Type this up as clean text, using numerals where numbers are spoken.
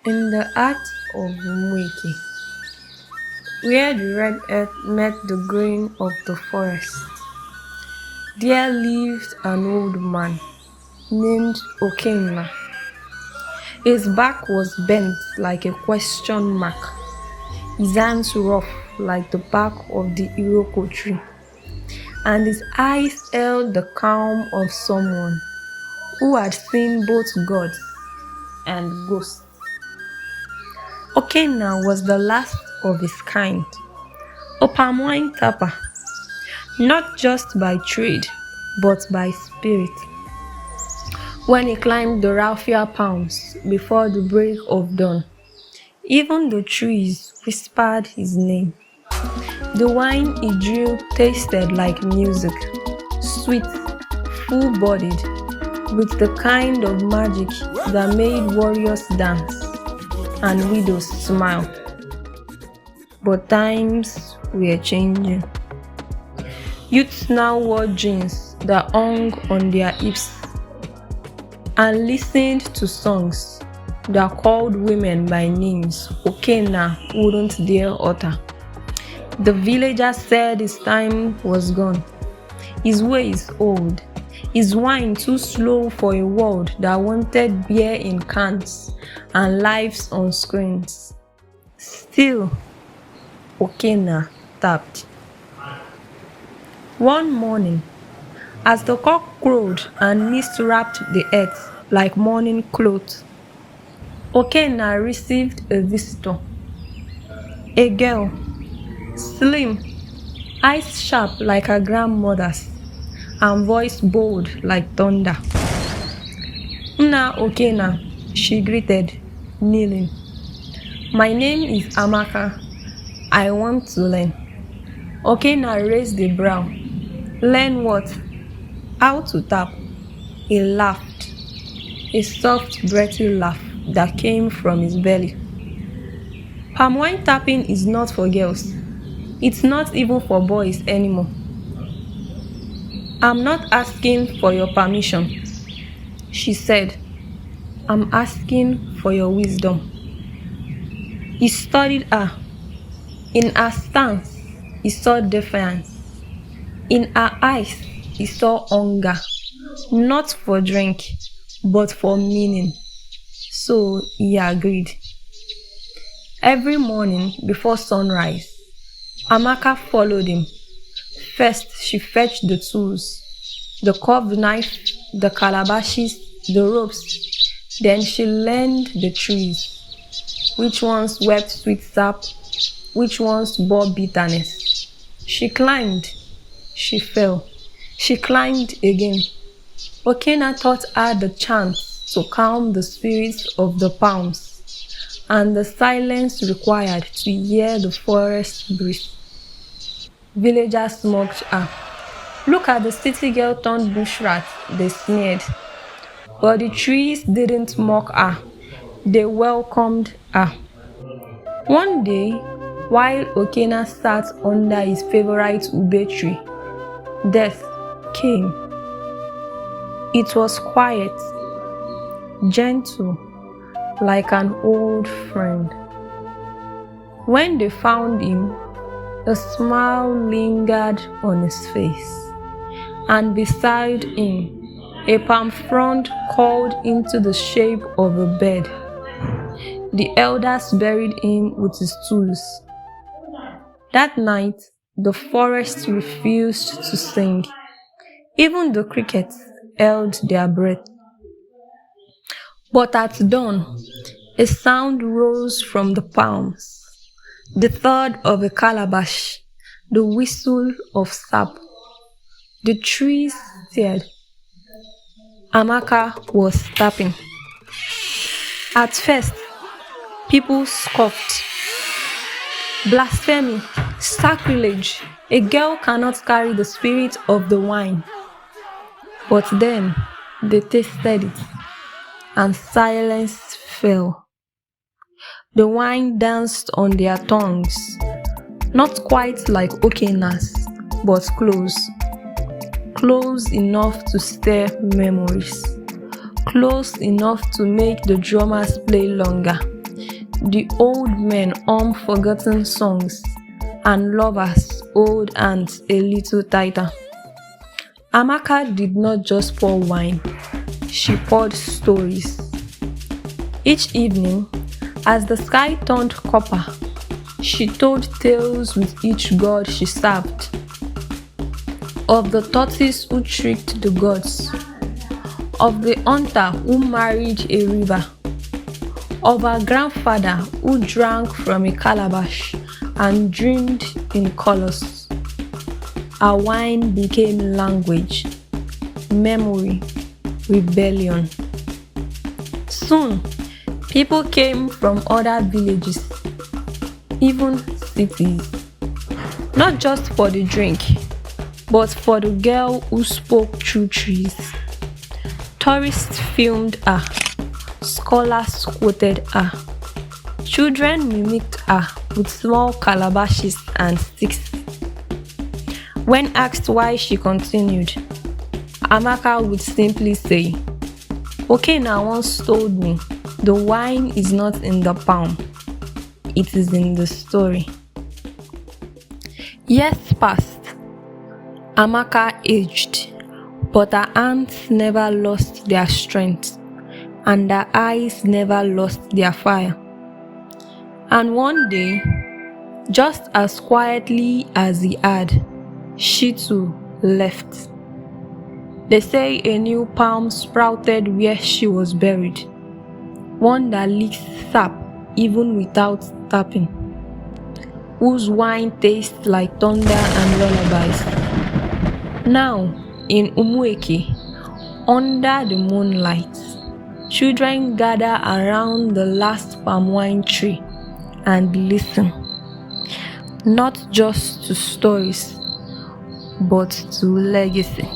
In the heart of Umueke, where the red earth met the green of the forest, there lived an old man named Okenna. His back was bent like a question mark, his hands rough like the bark of the iroko tree, and his eyes held the calm of someone who had seen both gods and ghosts. Okenna was the last of his kind, a palm wine tapper, not just by trade, but by spirit. When he climbed the raffia palms before the break of dawn, even the trees whispered his name. The wine he drew tasted like music, sweet, full-bodied, with the kind of magic that made warriors dance and widows smile. But times were changing. Youths now wore jeans that hung on their hips and listened to songs that called women by names Okenna wouldn't dare utter. The villagers said his time was gone, his ways old, his wine too slow for a world that wanted beer in cans and lives on screens. Still, Okenna tapped. One morning, as the cock crowed and mist wrapped the earth like morning clothes, Okenna received a visitor. A girl, slim, eyes sharp like her grandmother's, and voice bold like thunder. "Nna Okenna," she greeted, kneeling. "My name is Amaka. I want to learn." Okenna raised a brow. "Learn what?" "How to tap." He laughed, a soft, breathy laugh that came from his belly. Palm wine tapping is not for girls. It's not even for boys anymore. "I'm not asking for your permission," she said. "I'm asking for your wisdom." He studied her. In her stance, he saw defiance. In her eyes, he saw hunger, not for drink, but for meaning. So he agreed. Every morning before sunrise, Amaka followed him. First, she fetched the tools, the curved knife, the calabashes, the ropes. Then she learned the trees, which ones wept sweet sap, which ones bore bitterness. She climbed, she fell, she climbed again. Okenna taught her the chants to calm the spirits of the palms and the silence required to hear the forest breeze. Villagers mocked her. "Look at the city girl turned bushrat," they sneered. But the trees didn't mock her, they welcomed her. One day, while Okenna sat under his favorite ube tree, death came. It was quiet, gentle, like an old friend. When they found him, a smile lingered on his face, and beside him, a palm frond curled into the shape of a bed. The elders buried him with his tools. That night, the forest refused to sing. Even the crickets held their breath. But at dawn, a sound rose from the palms, the thud of a calabash, the whistle of sap. The trees stirred. Amaka was tapping. At first, people scoffed. "Blasphemy, sacrilege, a girl cannot carry the spirit of the wine." But then they tasted it, and silence fell. The wine danced on their tongues, not quite like Okenna's, but close. Close enough to stir memories. Close enough to make the drummers play longer. The old men hum forgotten songs, and lovers hold hands a little tighter. Amaka did not just pour wine, she poured stories. Each evening, as the sky turned copper, she told tales with each god she served. Of the tortoise who tricked the gods, of the hunter who married a river, of her grandfather who drank from a calabash and dreamed in colors. Her wine became language, memory, rebellion. Soon, people came from other villages, even cities, not just for the drink, but for the girl who spoke through trees. Tourists filmed her, scholars quoted her, children mimicked her with small calabashes and sticks. When asked why she continued, Amaka would simply say, "Okenna once told me, the wine is not in the palm, it is in the story." Years passed. Amaka aged, but her hands never lost their strength, and her eyes never lost their fire. And one day, just as quietly as he had, she too left. They say a new palm sprouted where she was buried, one that leaks sap even without tapping, whose wine tastes like thunder and lullabies. Now, in Umueke, under the moonlight, children gather around the last palm wine tree and listen, not just to stories, but to legacy.